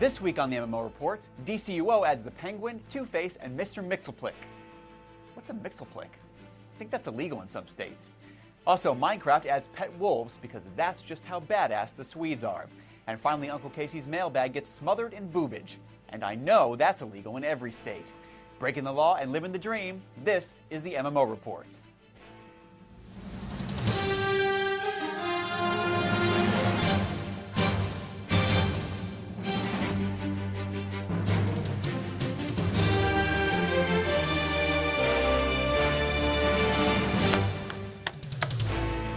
This week on the MMO Report, DCUO adds the Penguin, Two-Face, and Mr. Mixelplick. What's a Mixelplick? I think that's illegal in some states. Also, Minecraft adds pet wolves because that's just how badass the Swedes are. And finally, Uncle Casey's mailbag gets smothered in boobage. And I know that's illegal in every state. Breaking the law and living the dream, this is the MMO Report.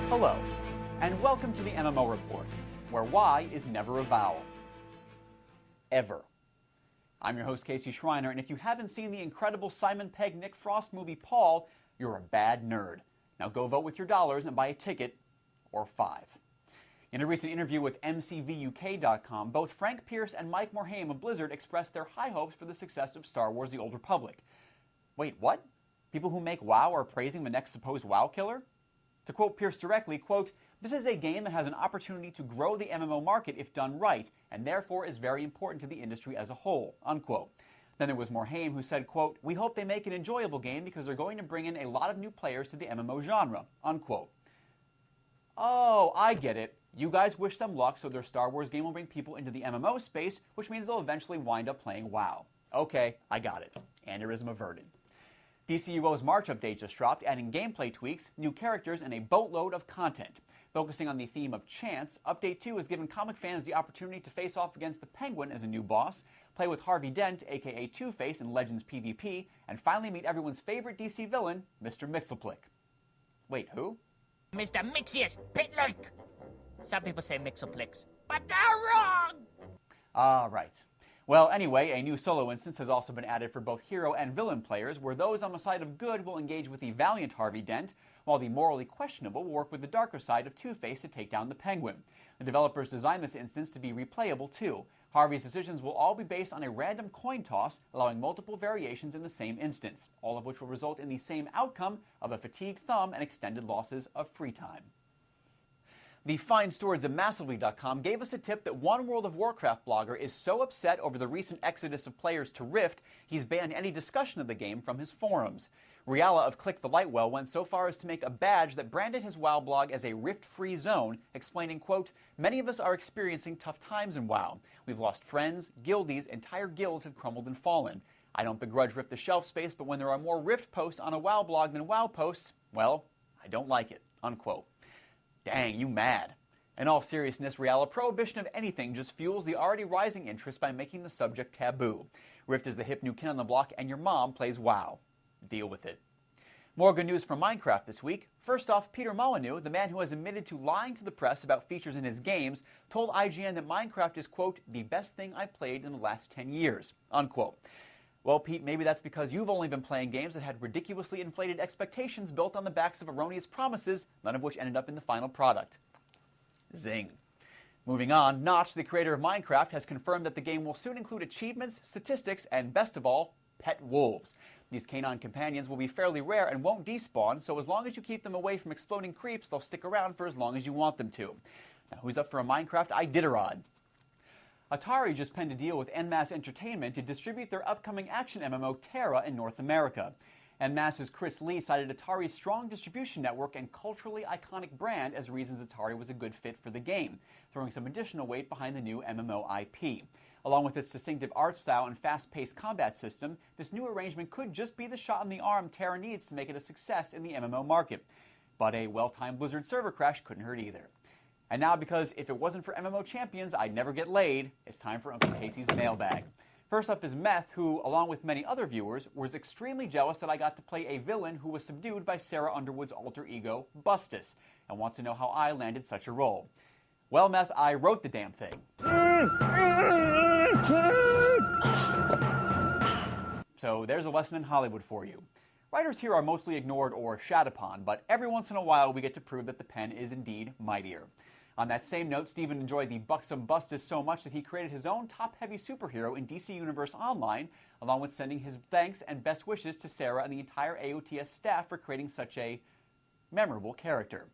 Hello, and welcome to the MMO Report, where Y is never a vowel. Ever. I'm your host, Casey Schreiner, and if you haven't seen the incredible Simon Pegg Nick Frost movie Paul, you're a bad nerd. Now go vote with your dollars and buy a ticket, or 5. In a recent interview with MCVUK.com, both Frank Pierce and Mike Morhaime of Blizzard expressed their high hopes for the success of Star Wars: The Old Republic. Wait, what? People who make WoW are praising the next supposed WoW killer? To quote Pierce directly, quote, "This is a game that has an opportunity to grow the MMO market if done right, and therefore is very important to the industry as a whole," unquote. Then there was Morhaime who said, quote, "We hope they make an enjoyable game because they're going to bring in a lot of new players to the MMO genre," unquote. Oh, I get it. You guys wish them luck so their Star Wars game will bring people into the MMO space, which means they'll eventually wind up playing WoW. Okay, I got it. Aneurysm averted. DCUO's March update just dropped, adding gameplay tweaks, new characters, and a boatload of content. Focusing on the theme of chance, Update 2 has given comic fans the opportunity to face off against the Penguin as a new boss, play with Harvey Dent, aka Two-Face, in Legends PvP, and finally meet everyone's favorite DC villain, Mr. Mixelplick. Wait, who? Mr. Mixius Pitlick! Some people say Mixelplicks, but they're wrong! Ah, right. Well, anyway, a new solo instance has also been added for both hero and villain players, where those on the side of good will engage with the valiant Harvey Dent, while the morally questionable will work with the darker side of Two-Face to take down the Penguin. The developers designed this instance to be replayable too. Harvey's decisions will all be based on a random coin toss, allowing multiple variations in the same instance, all of which will result in the same outcome of a fatigued thumb and extended losses of free time. The fine stewards of Massively.com gave us a tip that one World of Warcraft blogger is so upset over the recent exodus of players to Rift, he's banned any discussion of the game from his forums. Riala of Click the Lightwell went so far as to make a badge that branded his WoW blog as a Rift-free zone, explaining, quote, "Many of us are experiencing tough times in WoW. We've lost friends, guildies, entire guilds have crumbled and fallen. I don't begrudge Rift the shelf space, but when there are more Rift posts on a WoW blog than WoW posts, well, I don't like it," unquote. Dang, you mad. In all seriousness, Riala, prohibition of anything just fuels the already rising interest by making the subject taboo. Rift is the hip new kid on the block, and your mom plays WoW. Deal with it. More good news from Minecraft this week. First off, Peter Molyneux, the man who has admitted to lying to the press about features in his games, told IGN that Minecraft is, quote, "the best thing I've played in the last 10 years," unquote. Well, Pete, maybe that's because you've only been playing games that had ridiculously inflated expectations built on the backs of erroneous promises, none of which ended up in the final product. Zing. Moving on, Notch, the creator of Minecraft, has confirmed that the game will soon include achievements, statistics, and best of all, pet wolves. These canine companions will be fairly rare and won't despawn, so as long as you keep them away from exploding creeps, they'll stick around for as long as you want them to. Now, who's up for a Minecraft Iditarod? Atari just penned a deal with NMAS Entertainment to distribute their upcoming action MMO Tera in North America. NMAS's Chris Lee cited Atari's strong distribution network and culturally iconic brand as reasons Atari was a good fit for the game, throwing some additional weight behind the new MMO IP. Along with its distinctive art style and fast-paced combat system, this new arrangement could just be the shot in the arm Tera needs to make it a success in the MMO market. But a well-timed Blizzard server crash couldn't hurt either. And now, because if it wasn't for MMO champions, I'd never get laid, it's time for Uncle Casey's mailbag. First up is Meth, who, along with many other viewers, was extremely jealous that I got to play a villain who was subdued by Sarah Underwood's alter ego, Bustus, and wants to know how I landed such a role. Well, Meth, I wrote the damn thing. So there's a lesson in Hollywood for you. Writers here are mostly ignored or shat upon, but every once in a while we get to prove that the pen is indeed mightier. On that same note, Steven enjoyed the buxom Bustus so much that he created his own top-heavy superhero in DC Universe Online, along with sending his thanks and best wishes to Sarah and the entire AOTS staff for creating such a memorable character.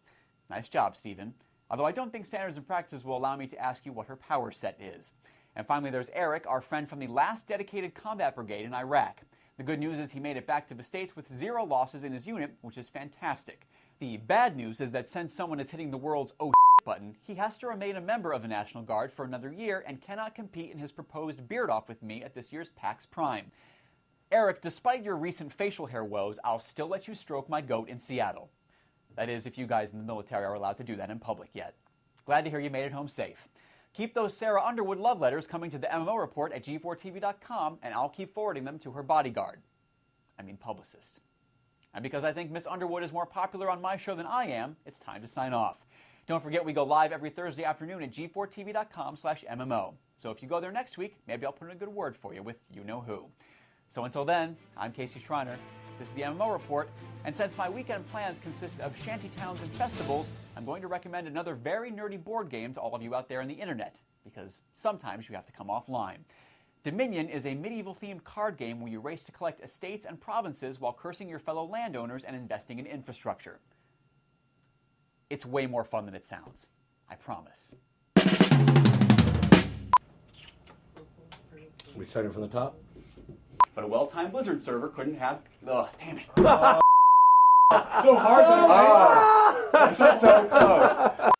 Nice job, Steven. Although I don't think standards and practices will allow me to ask you what her power set is. And finally, there's Eric, our friend from the last dedicated combat brigade in Iraq. The good news is he made it back to the States with 0 losses in his unit, which is fantastic. The bad news is that since someone is hitting the world's oh button, he has to remain a member of the National Guard for another year and cannot compete in his proposed beard-off with me at this year's PAX Prime. Eric, despite your recent facial hair woes, I'll still let you stroke my goat in Seattle. That is, if you guys in the military are allowed to do that in public yet. Glad to hear you made it home safe. Keep those Sarah Underwood love letters coming to the MMO Report at G4TV.com, and I'll keep forwarding them to her bodyguard. I mean publicist. And because I think Miss Underwood is more popular on my show than I am, it's time to sign off. Don't forget we go live every Thursday afternoon at G4TV.com/MMO. So if you go there next week, maybe I'll put in a good word for you with you-know-who. So until then, I'm Casey Schreiner. This is the MMO Report, and since my weekend plans consist of shanty towns and festivals, I'm going to recommend another very nerdy board game to all of you out there on the internet, because sometimes you have to come offline. Dominion is a medieval-themed card game where you race to collect estates and provinces while cursing your fellow landowners and investing in infrastructure. It's way more fun than it sounds. I promise. We starting from the top? But a well-timed Blizzard server couldn't have... Ugh, damn it. So hard, but That's so close.